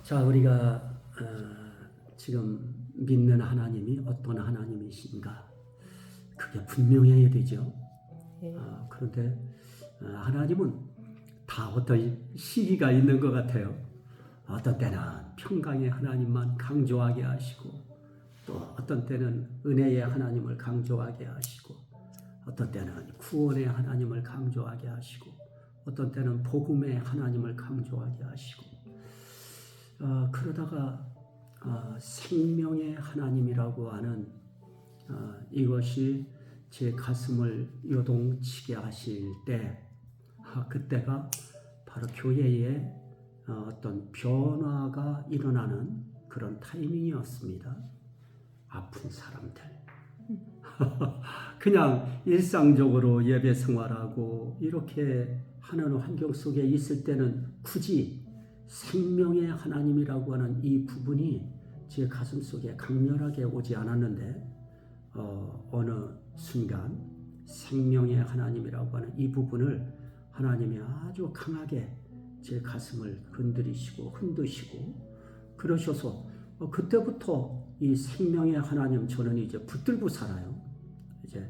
자, 우리가 지금 믿는 하나님이 어떤 하나님이신가? 그게 분명해야 되죠. 그런데 하나님은 다 어떤 시기가 있는 것 같아요. 어떤 때는 평강의 하나님만 강조하게 하시고, 또 어떤 때는 은혜의 하나님을 강조하게 하시고, 어떤 때는 구원의 하나님을 강조하게 하시고, 어떤 때는 복음의 하나님을 강조하게 하시고, 그러다가 생명의 하나님이라고 하는 이것이 제 가슴을 요동치게 하실 때, 그때가 바로 교회에 어떤 변화가 일어나는 그런 타이밍이었습니다. 아픈 사람들, 그냥 일상적으로 예배 생활하고 이렇게 하는 환경 속에 있을 때는 굳이 생명의 하나님이라고 하는 이 부분이 제 가슴 속에 강렬하게 오지 않았는데, 어느 순간 생명의 하나님이라고 하는 이 부분을 하나님이 아주 강하게 제 가슴을 건드리시고 흔드시고 그러셔서 그때부터 이 생명의 하나님, 저는 이제 붙들고 살아요. 이제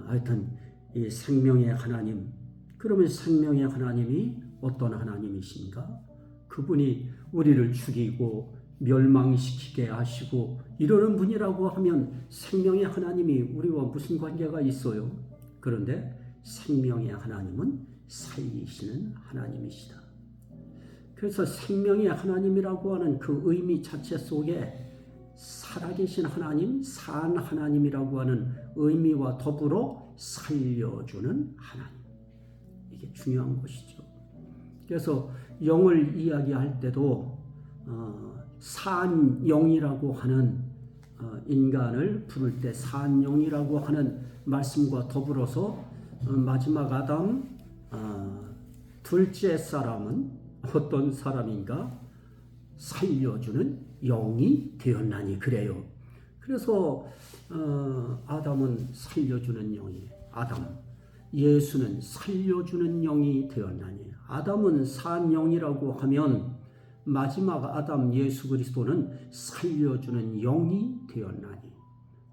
하여튼 이 생명의 하나님, 그러면 생명의 하나님이 어떤 하나님이신가? 그분이 우리를 죽이고 멸망시키게 하시고 이러는 분이라고 하면 생명의 하나님이 우리와 무슨 관계가 있어요? 그런데 생명의 하나님은 살리시는 하나님이시다. 그래서 생명의 하나님이라고 하는 그 의미 자체 속에 살아계신 하나님, 산 하나님이라고 하는 의미와 더불어 살려주는 하나님, 이게 중요한 것이죠. 그래서 영을 이야기할 때도 산영이라고 하는 인간을 부를 때 산영이라고 하는 말씀과 더불어서 마지막 아담 둘째 사람은 어떤 사람인가? 살려주는 영이 되었나니 그래요. 그래서 아담은 살려주는 영이, 예수는 살려주는 영이 되었나니, 아담은 산 영이라고 하면 마지막 아담 예수 그리스도는 살려주는 영이 되었나니,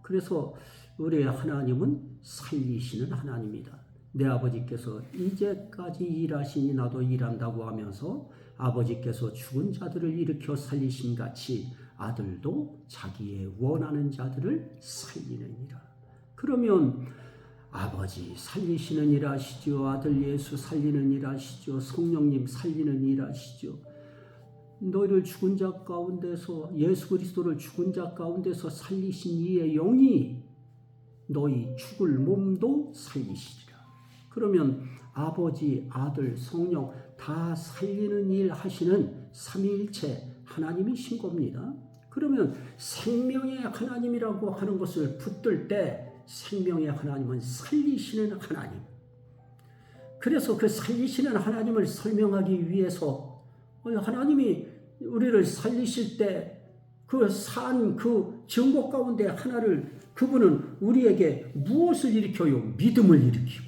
그래서 우리의 하나님은 살리시는 하나님이다. 내 아버지께서 이제까지 일하시니 나도 일한다고 하면서 아버지께서 죽은 자들을 일으켜 살리신 같이 아들도 자기의 원하는 자들을 살리느니라. 그러면 아버지 살리시는 일 하시죠. 아들 예수 살리는 일 하시죠. 성령님 살리는 일 하시죠. 너희를 죽은 자 가운데서, 예수 그리스도를 죽은 자 가운데서 살리신 이의 영이 너희 죽을 몸도 살리시리라. 그러면 아버지, 아들, 성령 다 살리는 일 하시는 삼위일체 하나님이신 겁니다. 그러면 생명의 하나님이라고 하는 것을 붙들 때 생명의 하나님은 살리시는 하나님. 그래서 그 살리시는 하나님을 설명하기 위해서 하나님이 우리를 살리실 때 그 정복 가운데 하나를, 그분은 우리에게 무엇을 일으켜요? 믿음을 일으키고,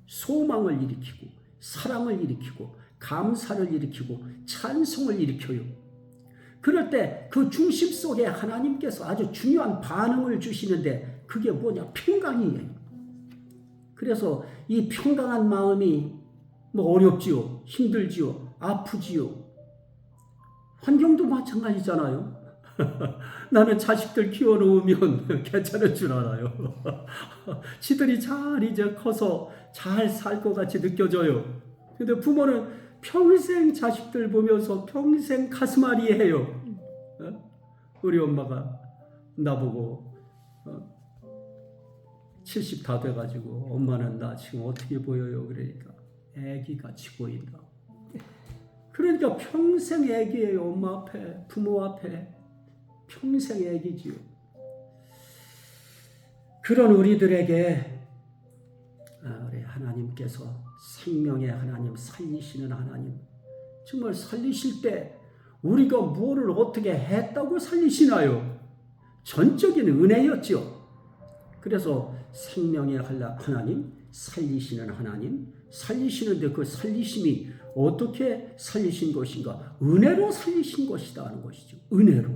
소망을 일으키고, 사랑을 일으키고, 감사를 일으키고, 찬송을 일으켜요. 그럴 때 그 중심 속에 하나님께서 아주 중요한 반응을 주시는데 그게 뭐냐? 평강이에요. 그래서 이 평강한 마음이 어렵지요, 힘들지요, 아프지요. 환경도 마찬가지잖아요. 나는 자식들 키워놓으면 괜찮을 줄 알아요. 지들이 잘 이제 커서 잘 살 것 같이 느껴져요. 근데 부모는 평생 자식들 보면서 평생 가슴앓이해요. 우리 엄마가 나보고 70 다 돼가지고 엄마는 나 지금 어떻게 보여요? 그러니까 애기같이 보인다. 그러니까 평생 애기예요. 엄마 앞에, 부모 앞에 평생 애기지요. 그런 우리들에게 우리 하나님께서 생명의 하나님, 살리시는 하나님, 정말 살리실 때 우리가 무엇을 어떻게 했다고 살리시나요? 전적인 은혜였죠. 그래서 생명의 하나님, 살리시는 하나님, 살리시는데 그 살리심이 어떻게 살리신 것인가? 은혜로 살리신 것이다 하는 것이죠. 은혜로.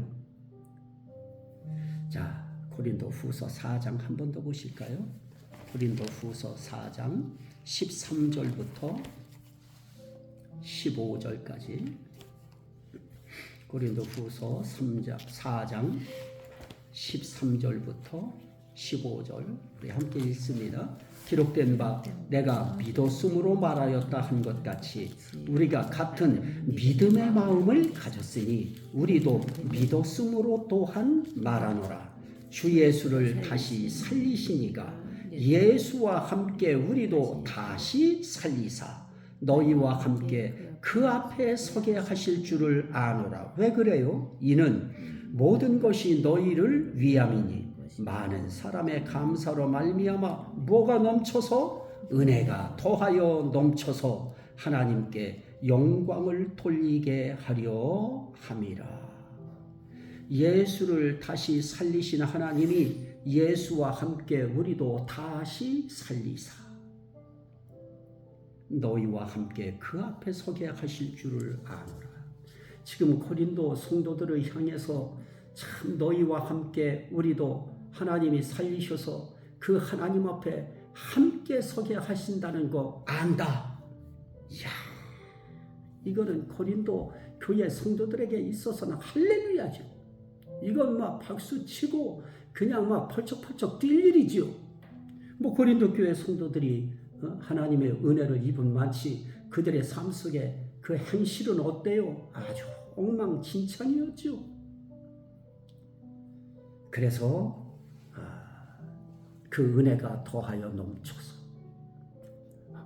자, 고린도후서 4장 한 번 더 보실까요? 고린도후서 4장 13절부터 15절까지. 고린도후서 4장 13절부터 15절 우리 함께 읽습니다. 기록된 바 내가 믿었음으로 말하였다 한 것 같이 우리가 같은 믿음의 마음을 가졌으니 우리도 믿었음으로 또한 말하노라. 주 예수를 다시 살리시니가 예수와 함께 우리도 다시 살리사 너희와 함께 그 앞에 서게 하실 줄을 아노라. 왜 그래요? 이는 모든 것이 너희를 위함이니 많은 사람의 감사로 말미암아 뭐가 넘쳐서 은혜가 더하여 넘쳐서 하나님께 영광을 돌리게 하려 함이라. 예수를 다시 살리신 하나님이 예수와 함께 우리도 다시 살리사 너희와 함께 그 앞에 서게 하실 줄을 아노라. 지금 고린도 성도들을 향해서 참 너희와 함께 우리도 하나님이 살리셔서 그 하나님 앞에 함께 서게 하신다는 거 안다. 이야, 이거는 고린도 교회 성도들에게 있어서는 할렐루야죠. 이건 막 박수 치고 그냥 막 펄쩍펄쩍 뛸 일이지요. 뭐 고린도 교회 성도들이 하나님의 은혜를 입은 마치 그들의 삶 속에 그 행실은 어때요? 아주 엉망진창이었죠. 그래서 그 은혜가 더하여 넘쳐서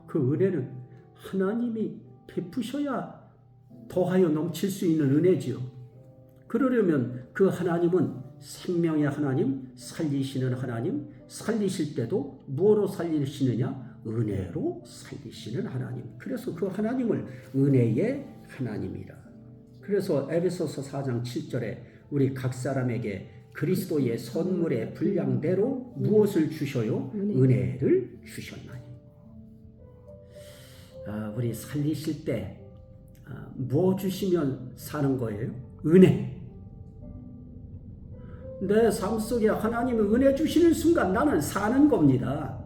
그 은혜는 하나님이 베푸셔야 더하여 넘칠 수 있는 은혜지요. 그러려면 그 하나님은 생명의 하나님, 살리시는 하나님, 살리실 때도 뭐로 살리시느냐? 은혜로 살리시는 하나님. 그래서 그 하나님을 은혜의 하나님이라. 그래서 에베소서 4장 7절에 우리 각 사람에게 그리스도의 선물의 분량대로 무엇을 주셔요? 은혜를 주셨나니. 우리 살리실 때 뭐 주시면 사는 거예요? 은혜. 내 삶 속에 하나님의 은혜 주시는 순간 나는 사는 겁니다.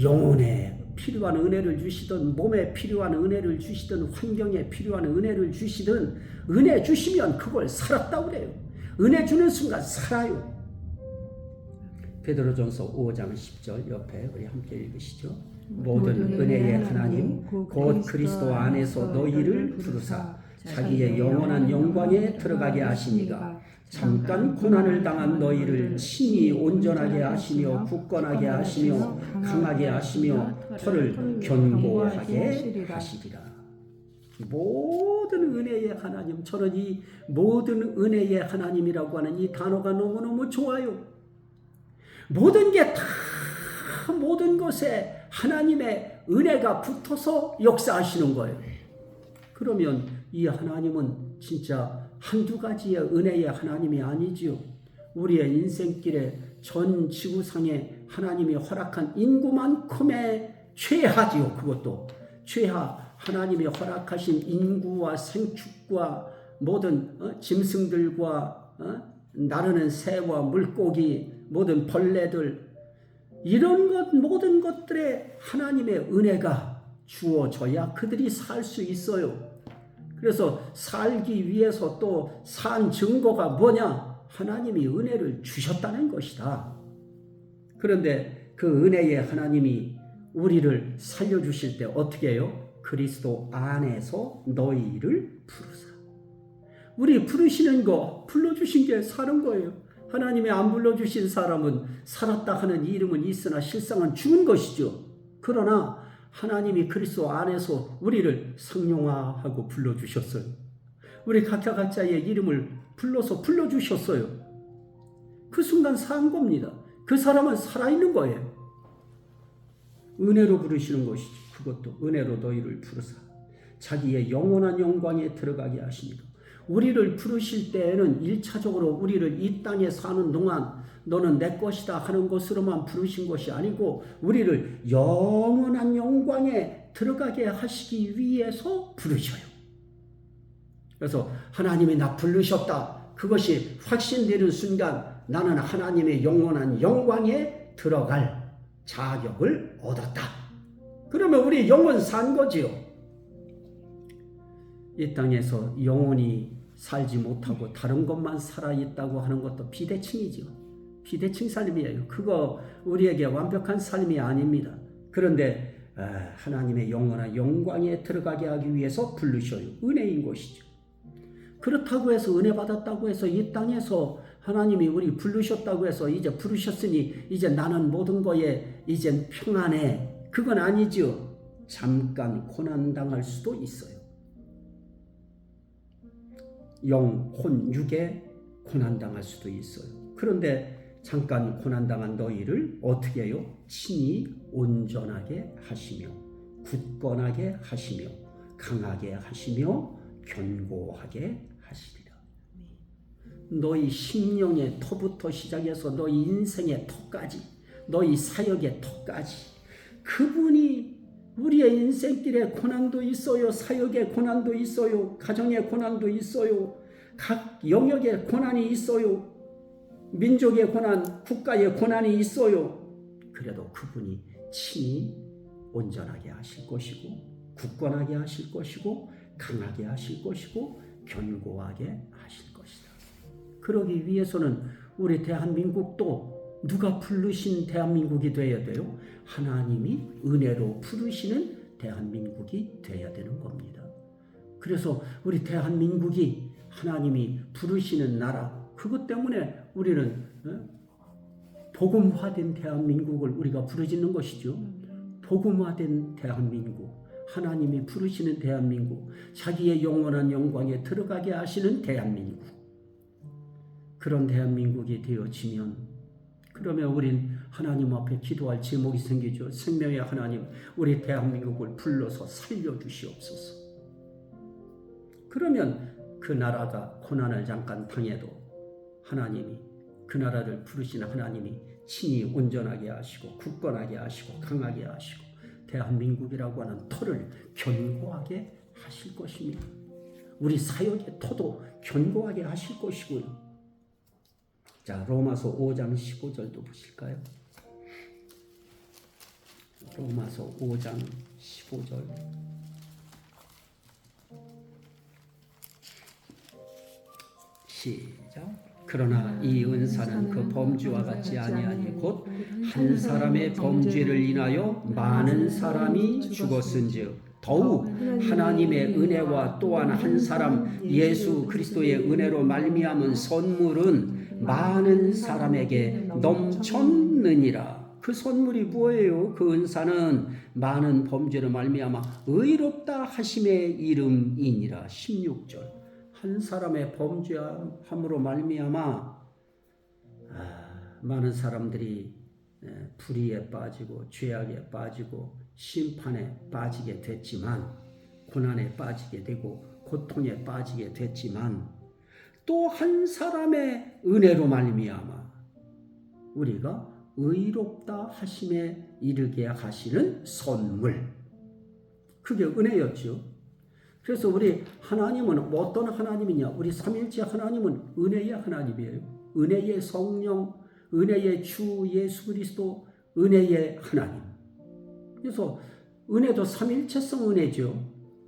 영혼에 필요한 은혜를 주시든 몸에 필요한 은혜를 주시든 환경에 필요한 은혜를 주시든 은혜 주시면 그걸 살았다 그래요. 은혜 주는 순간 살아요. 베드로전서 5장 10절 옆에 우리 함께 읽으시죠. 모든 은혜의 하나님 곧 그리스도 안에서 너희를 부르사 자기의 영원한 영광에 들어가게 하시니가 잠깐 고난을 당한 너희를 친히 온전하게 하시며 굳건하게 하시며 강하게 하시며 털을 견고하게 하시리라. 모든 은혜의 하나님, 저는 이 모든 은혜의 하나님이라고 하는 이 단어가 너무너무 좋아요. 모든 게 다 모든 것에 하나님의 은혜가 붙어서 역사하시는 거예요. 그러면 이 하나님은 진짜 한두 가지의 은혜의 하나님이 아니지요. 우리의 인생길에 전 지구상에 하나님이 허락한 인구만큼의 최하지요. 그것도 최하. 하나님이 허락하신 인구와 생축과 모든 짐승들과 나르는 새와 물고기, 모든 벌레들, 이런 것 모든 것들에 하나님의 은혜가 주어져야 그들이 살 수 있어요. 그래서 살기 위해서 또 산 증거가 뭐냐? 하나님이 은혜를 주셨다는 것이다. 그런데 그 은혜의 하나님이 우리를 살려주실 때 어떻게 해요? 그리스도 안에서 너희를 부르사. 우리 부르시는 거, 불러주신 게 사는 거예요. 하나님이 안 불러주신 사람은 살았다 하는 이름은 있으나 실상은 죽은 것이죠. 그러나 하나님이 그리스도 안에서 우리를 성령화하고 불러주셨어요. 우리 각자 각자의 이름을 불러서 불러주셨어요. 그 순간 산 겁니다. 그 사람은 살아있는 거예요. 은혜로 부르시는 것이죠. 그것도 은혜로 너희를 부르사 자기의 영원한 영광에 들어가게 하시니까. 우리를 부르실 때에는 1차적으로 우리를 이 땅에 사는 동안 너는 내 것이다 하는 것으로만 부르신 것이 아니고 우리를 영원한 영광에 들어가게 하시기 위해서 부르셔요. 그래서 하나님이 나 부르셨다. 그것이 확신되는 순간 나는 하나님의 영원한 영광에 들어갈 자격을 얻었다. 그러면 우리 영원 산 거지요. 이 땅에서 영원히 살지 못하고 다른 것만 살아있다고 하는 것도 비대칭이죠. 비대칭 삶이에요. 그거 우리에게 완벽한 삶이 아닙니다. 그런데 하나님의 영원한 영광에 들어가게 하기 위해서 부르셔요. 은혜인 것이죠. 그렇다고 해서 은혜 받았다고 해서 이 땅에서 하나님이 우리 부르셨다고 해서 이제 부르셨으니 이제 나는 모든 거에 이젠 평안해. 그건 아니죠. 잠깐 고난당할 수도 있어요. 영, 혼, 육에 고난당할 수도 있어요. 그런데 잠깐 고난당한 너희를 어떻게 해요? 친히 온전하게 하시며 굳건하게 하시며 강하게 하시며 견고하게 하시리라. 너희 심령의 터부터 시작해서 너희 인생의 터까지, 너희 사역의 터까지 그분이 우리의 인생길에 고난도 있어요. 사역의 고난도 있어요. 가정의 고난도 있어요. 각 영역의 고난이 있어요. 민족의 고난, 국가의 고난이 있어요. 그래도 그분이 친히 온전하게 하실 것이고 굳건하게 하실 것이고 강하게 하실 것이고 견고하게 하실 것이다. 그러기 위해서는 우리 대한민국도 누가 부르신 대한민국이 되어야 돼요? 하나님이 은혜로 부르시는 대한민국이 되어야 되는 겁니다. 그래서 우리 대한민국이 하나님이 부르시는 나라, 그것 때문에 우리는 복음화된 대한민국을 우리가 부르짖는 것이죠. 복음화된 대한민국, 하나님이 부르시는 대한민국, 자기의 영원한 영광에 들어가게 하시는 대한민국, 그런 대한민국이 되어지면 그러면 우린 하나님 앞에 기도할 제목이 생기죠. 생명의 하나님, 우리 대한민국을 불러서 살려주시옵소서. 그러면 그 나라가 고난을 잠깐 당해도 하나님이, 그 나라를 부르시는 하나님이 친히 온전하게 하시고 굳건하게 하시고 강하게 하시고 대한민국이라고 하는 터를 견고하게 하실 것입니다. 우리 사역의 터도 견고하게 하실 것이고요. 자, 로마서 5장 15절도 보실까요? 로마서 5장 15절. 시작. 그러나 이 은사는 그 범죄와 같지 아니하니 곧 한 사람의 범죄를 인하여 많은 사람이 죽었은즉 더욱 하나님의 은혜와 또한 한 사람 예수 그리스도의 은혜로 말미암은 선물은 많은 사람에게 넘쳤느니라. 그 선물이 뭐예요? 그 은사는 많은 범죄로 말미암아 의롭다 하심의 이름이니라. 16절. 한 사람의 범죄함으로 말미암아 많은 사람들이 불의에 빠지고 죄악에 빠지고 심판에 빠지게 됐지만, 고난에 빠지게 되고 고통에 빠지게 됐지만, 또 한 사람의 은혜로 말미암아 우리가 의롭다 하심에 이르게 하시는 선물, 그게 은혜였죠. 그래서 우리 하나님은 어떤 하나님이냐? 우리 삼일째 하나님은 은혜의 하나님이에요. 은혜의 성령, 은혜의 주 예수 그리스도, 은혜의 하나님. 그래서 은혜도 삼일체성 은혜죠.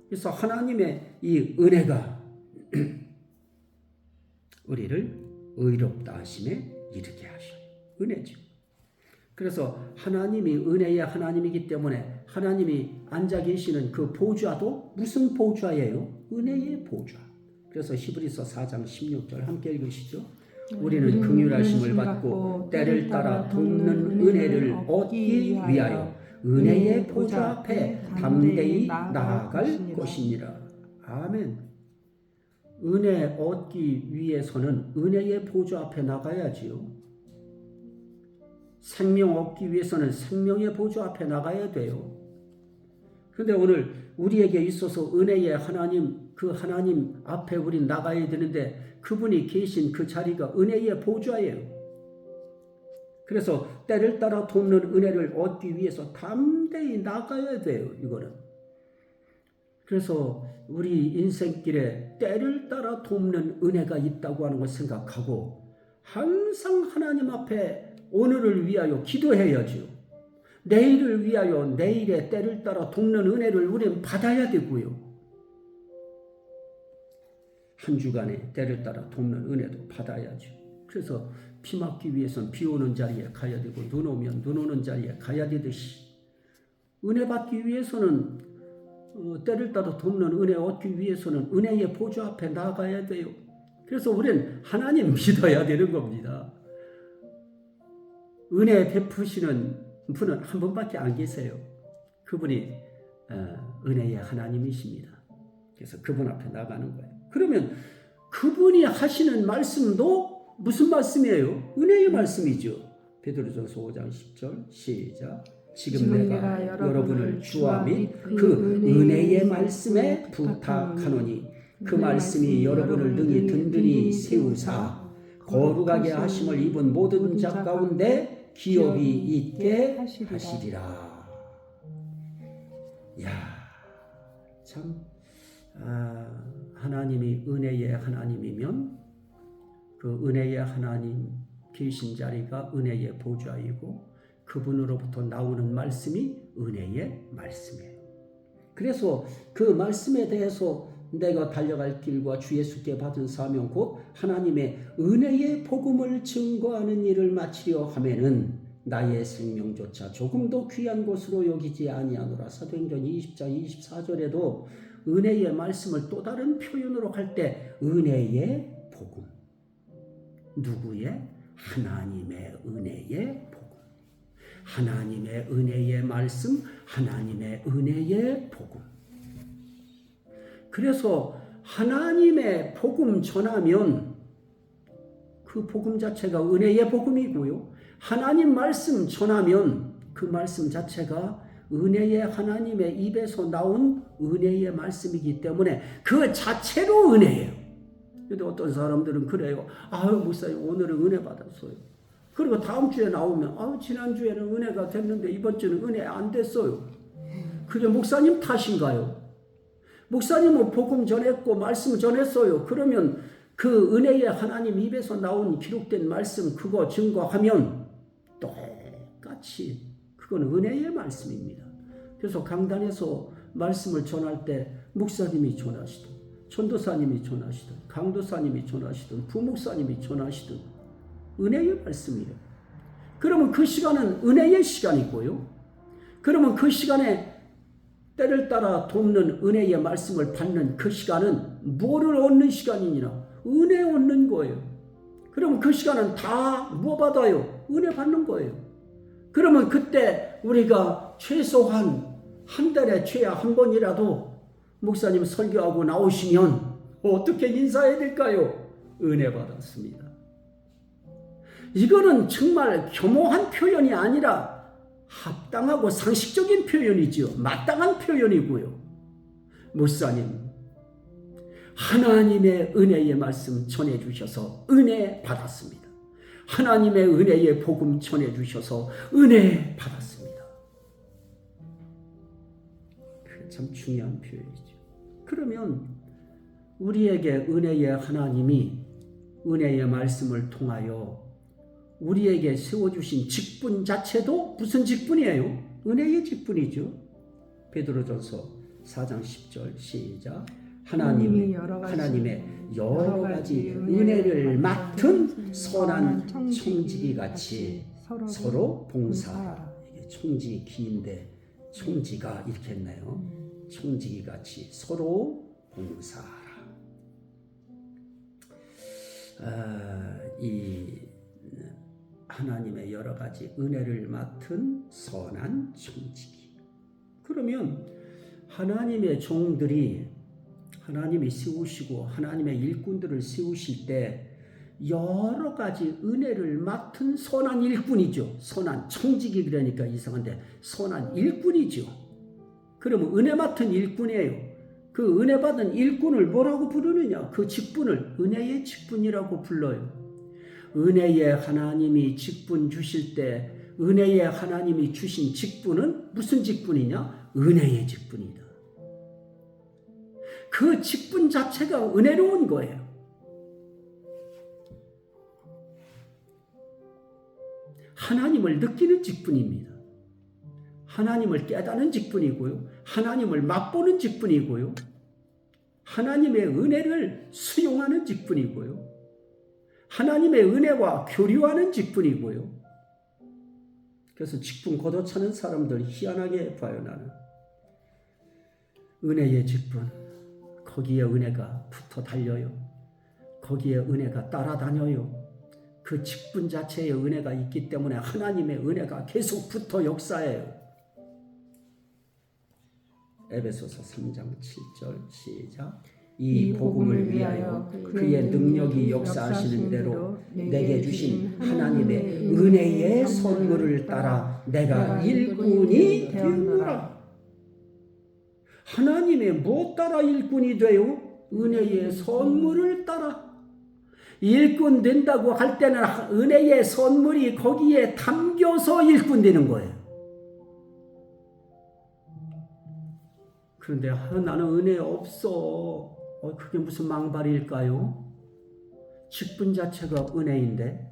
그래서 하나님의 이 은혜가 우리를 의롭다 하심에 이르게 하셔요. 은혜죠. 그래서 하나님이 은혜의 하나님이기 때문에 하나님이 앉아 계시는 그 보좌도 무슨 보좌예요? 은혜의 보좌. 그래서 히브리서 4장 16절 함께 읽으시죠. 우리는 긍휼하심을 받고 때를 따라 돕는 은혜를 얻기 위하여 은혜의 보좌 앞에 담대히 나아갈 것이니라. 아멘. 은혜 얻기 위해서는 은혜의 보좌 앞에 나가야지요. 생명 얻기 위해서는 생명의 보좌 앞에 나가야 돼요. 그런데 오늘 우리에게 있어서 은혜의 하나님, 그 하나님 앞에 우리 나가야 되는데 그분이 계신 그 자리가 은혜의 보좌예요. 그래서 때를 따라 돕는 은혜를 얻기 위해서 담대히 나가야 돼요. 이거는 그래서 우리 인생길에 때를 따라 돕는 은혜가 있다고 하는 걸 생각하고 항상 하나님 앞에 오늘을 위하여 기도해야죠. 내일을 위하여 내일의 때를 따라 돕는 은혜를 우리는 받아야 되고요. 한 주간의 때를 따라 돕는 은혜도 받아야죠. 그래서 비 맞기 위해서는 비 오는 자리에 가야 되고 눈 오면 눈 오는 자리에 가야 되듯이 은혜 받기 위해서는 때를 따라 돕는 은혜 얻기 위해서는 은혜의 보좌 앞에 나가야 돼요. 그래서 우리는 하나님 믿어야 되는 겁니다. 은혜 베푸시는 분은 한 분밖에 안 계세요. 그분이 은혜의 하나님이십니다. 그래서 그분 앞에 나가는 거예요. 그러면 그분이 하시는 말씀도 무슨 말씀이에요? 은혜의 말씀이죠. 베드로전서 5장 10절 시작. 지금 내가 여러분을 주와 및 그 은혜의 말씀에 부탁하노니 그 말씀이 여러분을 능히 든든히 세우사 거룩하게 하심을 입은 모든 자 가운데 기업이 있게 하시리라. 참 하나님이 은혜의 하나님이면 그 은혜의 하나님 계신 자리가 은혜의 보좌이고 그분으로부터 나오는 말씀이 은혜의 말씀이에요. 그래서 그 말씀에 대해서 내가 달려갈 길과 주 예수께 받은 사명 곧 하나님의 은혜의 복음을 증거하는 일을 마치려 하면은 나의 생명조차 조금도 귀한 것으로 여기지 아니하노라. 사도행전 20장 24절에도 은혜의 말씀을 또 다른 표현으로 할 때 은혜의 복음. 누구의? 하나님의 은혜의 복음. 하나님의 은혜의 말씀, 하나님의 은혜의 복음. 그래서 하나님의 복음 전하면 그 복음 자체가 은혜의 복음이고요. 하나님 말씀 전하면 그 말씀 자체가 은혜의 하나님의 입에서 나온 은혜의 말씀이기 때문에 그 자체로 은혜예요. 근데 어떤 사람들은 그래요. 아유 목사님 오늘은 은혜 받았어요. 그리고 다음 주에 나오면 지난주에는 은혜가 됐는데 이번 주는 은혜 안 됐어요. 그게 목사님 탓인가요? 목사님은 복음 전했고 말씀 전했어요. 그러면 그 은혜의 하나님 입에서 나온 기록된 말씀 그거 증거하면 똑같이 그건 은혜의 말씀입니다. 그래서 강단에서 말씀을 전할 때 목사님이 전하시든 전도사님이 전하시든 강도사님이 전하시든 부목사님이 전하시든 은혜의 말씀이에요. 그러면 그 시간은 은혜의 시간이고요. 그러면 그 시간에 때를 따라 돕는 은혜의 말씀을 받는 그 시간은 뭐를 얻는 시간이냐? 은혜 얻는 거예요. 그러면 그 시간은 다 뭐 받아요? 은혜 받는 거예요. 그러면 그때 우리가 최소한 한 달에 최하 한 번이라도 목사님 설교하고 나오시면 어떻게 인사해야 될까요? 은혜 받았습니다. 이거는 정말 겸허한 표현이 아니라 합당하고 상식적인 표현이죠. 마땅한 표현이고요. 목사님, 하나님의 은혜의 말씀 전해주셔서 은혜 받았습니다. 하나님의 은혜의 복음 전해주셔서 은혜 받았습니다. 그게 참 중요한 표현이죠. 그러면 우리에게 은혜의 하나님이 은혜의 말씀을 통하여 우리에게 세워주신 직분 자체도 무슨 직분이에요? 은혜의 직분이죠. 베드로전서 4장 10절 시작. 하나님의 여러 가지 은혜를 맡은 선한 청지기 같이 서로 봉사하라. 이게 청지 기인데 청지가 이렇게 했나요? 청지기 같이 서로 봉사하라. 이 하나님의 여러 가지 은혜를 맡은 선한 청지기. 그러면 하나님의 종들이 하나님이 세우시고 하나님의 일꾼들을 세우실 때 여러 가지 은혜를 맡은 선한 일꾼이죠. 선한 청지기 그러니까 이상한데 선한 일꾼이죠. 그러면 은혜 맡은 일꾼이에요. 그 은혜 받은 일꾼을 뭐라고 부르느냐? 그 직분을 은혜의 직분이라고 불러요. 은혜의 하나님이 직분 주실 때 은혜의 하나님이 주신 직분은 무슨 직분이냐? 은혜의 직분이다. 그 직분 자체가 은혜로운 거예요. 하나님을 느끼는 직분입니다. 하나님을 깨닫는 직분이고요. 하나님을 맛보는 직분이고요. 하나님의 은혜를 수용하는 직분이고요. 하나님의 은혜와 교류하는 직분이고요. 그래서 직분 걷어차는 사람들 희한하게 봐요. 나는 은혜의 직분, 거기에 은혜가 붙어 달려요. 거기에 은혜가 따라다녀요. 그 직분 자체에 은혜가 있기 때문에 하나님의 은혜가 계속 붙어 역사해요. 에베소서 3장 7절 시작. 이 복음을 위하여 그의 능력이 역사하시는 대로 내게 주신 하나님의 은혜의 선물을 따라 내가 일꾼이 되었노라. 하나님의 무엇 따라 일꾼이 돼요? 은혜의 선물을 따라. 일꾼 된다고 할 때는 은혜의 선물이 거기에 담겨서 일꾼 되는 거예요. 그런데 나는 은혜 없어. 그게 무슨 망발일까요? 직분 자체가 은혜인데.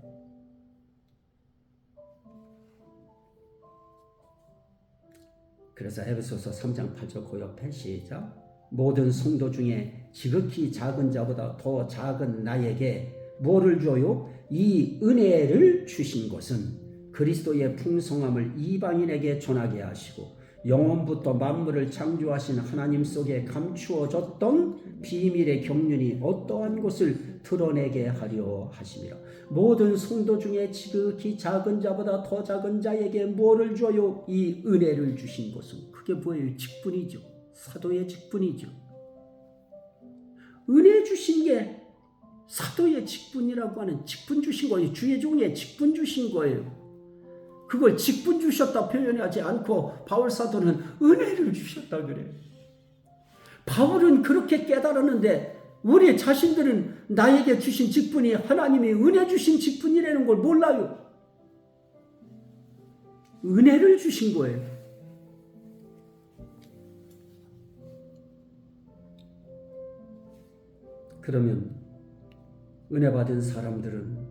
그래서 에베소서 3장 8절 그 옆에 시작. 모든 성도 중에 지극히 작은 자보다 더 작은 나에게 뭐를 줘요? 이 은혜를 주신 것은 그리스도의 풍성함을 이방인에게 전하게 하시고 영원부터 만물을 창조하신 하나님 속에 감추어졌던 비밀의 경륜이 어떠한 것을 드러내게 하려 하심이라. 모든 성도 중에 지극히 작은 자보다 더 작은 자에게 뭐를 줘요? 이 은혜를 주신 것은. 그게 뭐예요? 직분이죠. 사도의 직분이죠. 은혜 주신 게 사도의 직분이라고 하는 직분 주신 거예요. 주의 종에 직분 주신 거예요. 그걸 직분 주셨다 표현하지 않고 바울 사도는 은혜를 주셨다 그래요. 바울은 그렇게 깨달았는데 우리 자신들은 나에게 주신 직분이 하나님이 은혜 주신 직분이라는 걸 몰라요. 은혜를 주신 거예요. 그러면 은혜 받은 사람들은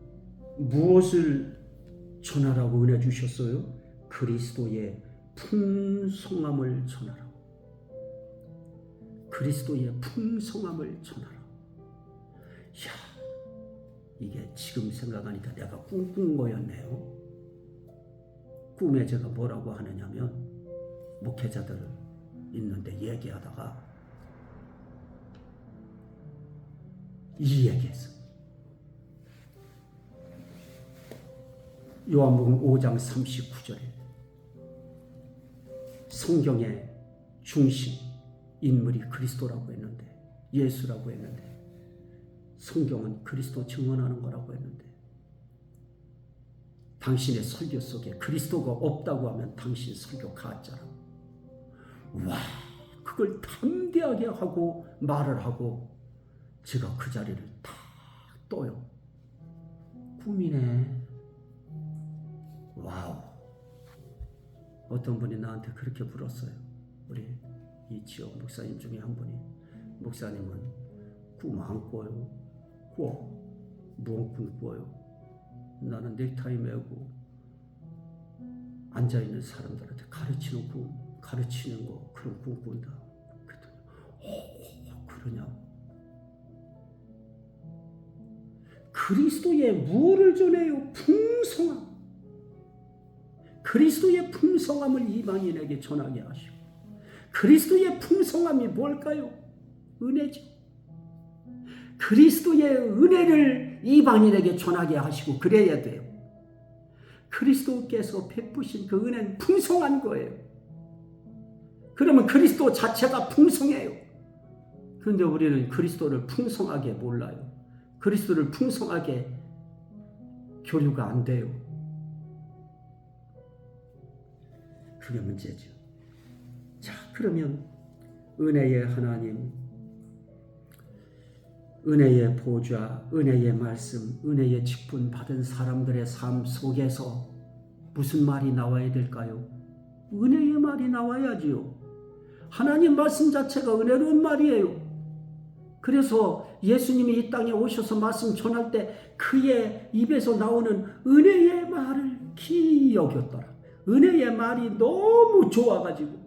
무엇을 전하라고 은혜 주셨어요? 그리스도의 풍성함을 전하라고. 그리스도의 풍성함을 전하라고. 이야, 이게 지금 생각하니까 내가 꿈꾼 거였네요. 꿈에 제가 뭐라고 하느냐면 목회자들 있는데 얘기하다가 이 얘기했어요. 요한복음 5장 39절에 성경의 중심 인물이 그리스도라고 했는데, 예수라고 했는데, 성경은 그리스도 증언하는 거라고 했는데, 당신의 설교 속에 그리스도가 없다고 하면 당신 설교 가짜라고. 와, 그걸 담대하게 하고 말을 하고 제가 그 자리를 탁 떠요. 꿈이네. 와우. 어떤 분이 나한테 그렇게 물었어요. 우리 이 지역 목사님 중에 한 분이, 목사님은 꿈 안 꿔요? 꿔. 무슨 꿈 꿔요? 나는 넥타이 메고 앉아있는 사람들한테 가르치는 꿈, 가르치는 거, 그런 꿈 꾼다. 그랬더니 그러냐? 그리스도의 무엇을 전해요? 풍성함. 그리스도의 풍성함을 이방인에게 전하게 하시고, 그리스도의 풍성함이 뭘까요? 은혜죠. 그리스도의 은혜를 이방인에게 전하게 하시고 그래야 돼요. 그리스도께서 베푸신 그 은혜는 풍성한 거예요. 그러면 그리스도 자체가 풍성해요. 그런데 우리는 그리스도를 풍성하게 몰라요. 그리스도를 풍성하게 교류가 안 돼요. 그게 문제죠. 자, 그러면 은혜의 하나님, 은혜의 보좌, 은혜의 말씀, 은혜의 직분 받은 사람들의 삶 속에서 무슨 말이 나와야 될까요? 은혜의 말이 나와야지요. 하나님 말씀 자체가 은혜로운 말이에요. 그래서 예수님이 이 땅에 오셔서 말씀 전할 때 그의 입에서 나오는 은혜의 말을 기이 여겼더라. 은혜의 말이 너무 좋아가지고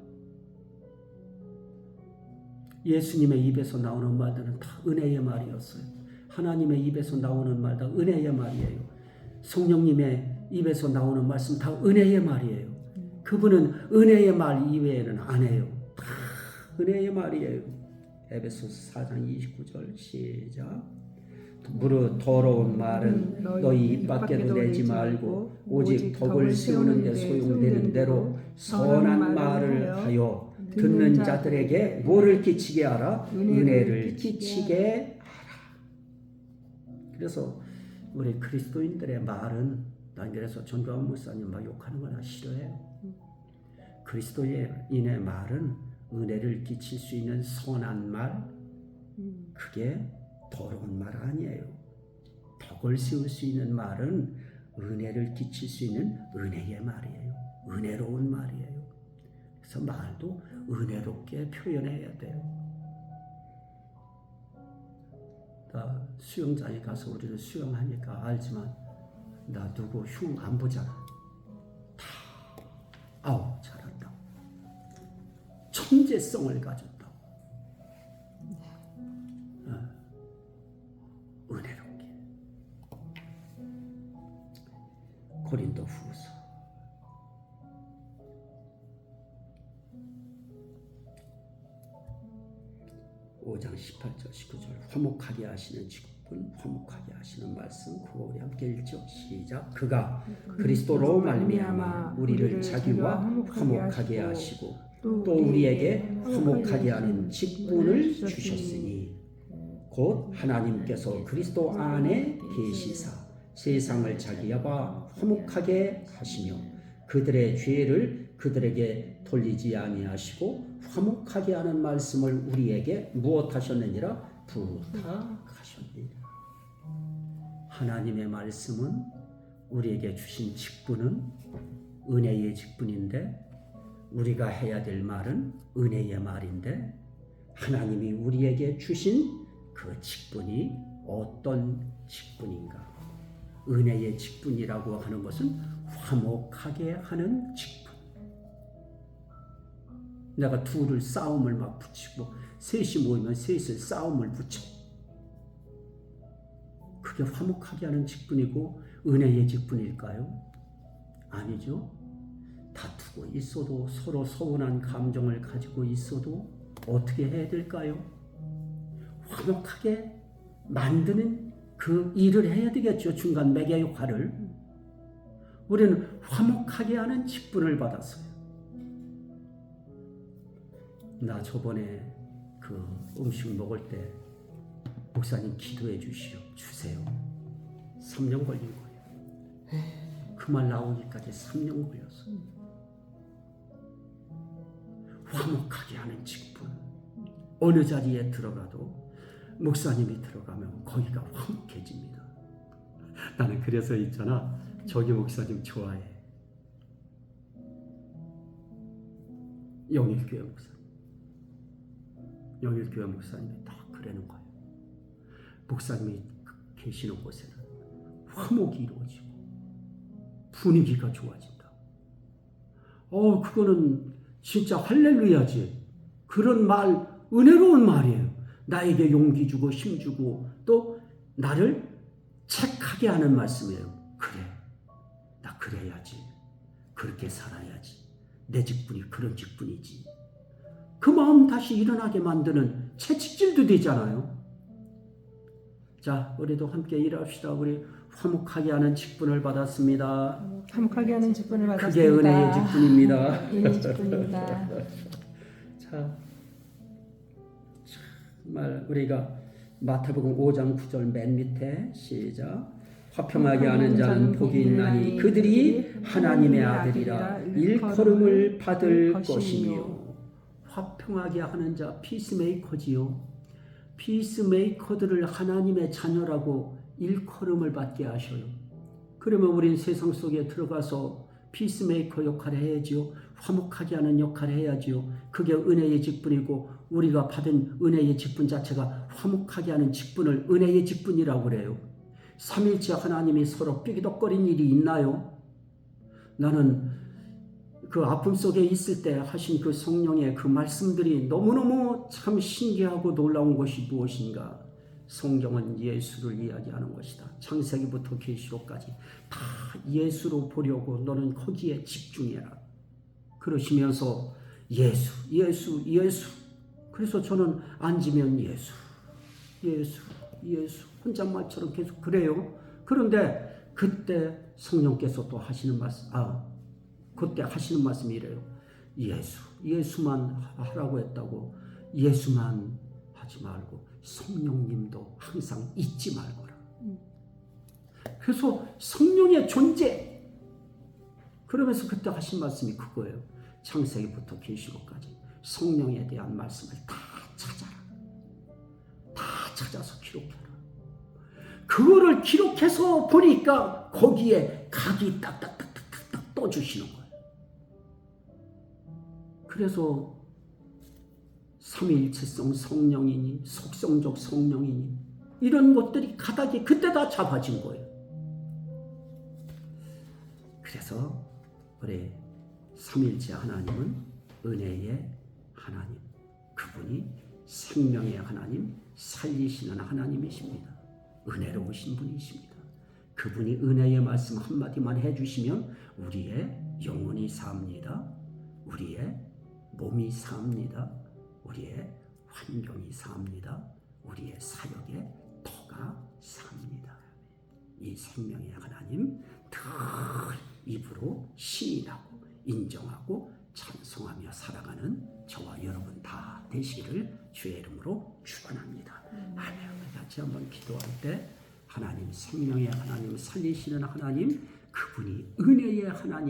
예수님의 입에서 나오는 말들은 다 은혜의 말이었어요. 하나님의 입에서 나오는 말 다 은혜의 말이에요. 성령님의 입에서 나오는 말씀 다 은혜의 말이에요. 그분은 은혜의 말 이외에는 안 해요. 다 은혜의 말이에요. 에베소서 4장 29절 시작. 무릇 더러운 말은 너희 입 밖에도 내지 말고 오직 덕을 세우는 데 소용되는 대로 선한 말을 하여 듣는 자들에게 뭐를 끼치게 하라? 은혜를 끼치게 하라. 그래서 우리 그리스도인들의 말은, 난 그래서 전도환 목사님 막 욕하는 거 나 싫어해요. 그리스도인의 말은 은혜를 끼칠 수 있는 선한 말, 그게 더러운 말 아니에요. 덕을 세울 수 있는 말은 은혜를 끼칠 수 있는 은혜의 말이에요. 은혜로운 말이에요. 그래서 말도 은혜롭게 표현해야 돼요. 나 수영장에 가서 우리는 수영하니까 알지만 나 누구 흉 안 보잖아. 다 아우 잘한다. 천재성을 가졌다. 은혜롭게. 고린도 후서 5장 18절 19절 화목하게 하시는 직분, 화목하게 하시는 말씀, 그거 우리 함께 읽죠. 시작. 그가 그리스도로 말미암아 우리를 자기와 화목하게 하시고 또 우리에게 화목하게 하는 직분을 주셨으니 곧 하나님께서 그리스도 안에 계시사 세상을 자기와 화목하게 하시며 그들의 죄를 그들에게 돌리지 아니하시고 화목하게 하는 말씀을 우리에게 무엇하셨느니라? 부탁하셨느니라. 하나님의 말씀은 우리에게 주신 직분은 은혜의 직분인데 우리가 해야 될 말은 은혜의 말인데 하나님이 우리에게 주신 그 직분이 어떤 직분인가? 은혜의 직분이라고 하는 것은 화목하게 하는 직분. 내가 둘을 싸움을 막 붙이고 셋이 모이면 셋을 싸움을 붙여. 그게 화목하게 하는 직분이고 은혜의 직분일까요? 아니죠. 다투고 있어도 서로 서운한 감정을 가지고 있어도 어떻게 해야 될까요? 화목하게 만드는 그 일을 해야 되겠죠. 중간 매개 역할을. 우리는 화목하게 하는 직분을 받았어요. 나 저번에 그 음식 먹을 때 목사님 기도해 주세요. 3년 걸린 거예요. 그 말 나오기까지 3년 걸렸어. 화목하게 하는 직분. 어느 자리에 들어가도 목사님이 들어가면 거기가 화목해집니다. 나는 그래서 있잖아. 저기 목사님 좋아해. 영일교회 목사님. 영일교회 목사님이 다 그러는 거예요. 목사님이 계시는 곳에는 화목이 이루어지고 분위기가 좋아진다. 그거는 진짜 할렐루야지. 그런 말, 은혜로운 말이에요. 나에게 용기 주고 힘 주고 또 나를 책하게 하는 말씀이에요. 그래, 나 그래야지. 그렇게 살아야지. 내 직분이 그런 직분이지. 그 마음 다시 일어나게 만드는 채찍질도 되잖아요. 자, 우리도 함께 일합시다. 우리 화목하게 하는 직분을 받았습니다. 화목하게 하는 직분을 받았습니다. 그게 은혜의 직분입니다. 은혜의 직분입니다. 자, 정말 우리가 마태복음 5장 9절 맨 밑에 시작. 화평하게 하는 자는 복이 있나니 그들이 하나님의 아들이라 일컬음을 받을 것이며. 화평하게 하는 자, 피스메이커지요. 피스메이커들을 하나님의 자녀라고 일컬음을 받게 하셔요. 그러면 우린 세상 속에 들어가서 피스메이커 역할을 해야지요. 화목하게 하는 역할을 해야지요. 그게 은혜의 직분이고 우리가 받은 은혜의 직분 자체가 화목하게 하는 직분을 은혜의 직분이라고 그래요. 삼일째 하나님이 서로 삐기덕거린 일이 있나요? 나는 그 아픔 속에 있을 때 하신 그 성령의 그 말씀들이 너무너무 참 신기하고 놀라운 것이 무엇인가? 성경은 예수를 이야기하는 것이다. 창세기부터 계시록까지 다 예수로 보려고 너는 거기에 집중해라. 그러시면서 예수. 그래서 저는 앉으면 예수. 혼잣말처럼 계속 그래요. 그런데 그때 성령께서 또 하시는 말씀, 그때 하시는 말씀이 이래요. 예수만 하라고 했다고 예수만 하지 말고 성령님도 항상 잊지 말거라. 그래서 성령의 존재, 그러면서 그때 하신 말씀이 그거예요. 창세기부터 계시록까지 성령에 대한 말씀을 다 찾아라. 다 찾아서 기록해라. 그거를 기록해서 보니까 거기에 각이 딱딱딱딱딱 떠주시는 거예요. 그래서 삼위일체성 성령이니 속성적 성령이니 이런 것들이 가닥이 그때 다 잡아진 거예요. 그래서 우리 삼위일체 하나님은 은혜의 하나님, 그분이 생명의 하나님, 살리시는 하나님이십니다. 은혜로우신 분이십니다. 그분이 은혜의 말씀 한마디만 해주시면 우리의 영혼이 삽니다. 우리의 몸이 삽니다. 우리의 환경이 삽니다. 우리의 사역의 터가 삽니다. 이 생명의 하나님 늘 입으로 시인하고 인정하고 찬송하며 살아가는 저와 여러분 다 되시기를 주의 이름으로 축원합니다. 아멘. 같이 한번 기도할 때 하나님, 생명의 하나님, 살리시는 하나님, 그분이 은혜의 하나님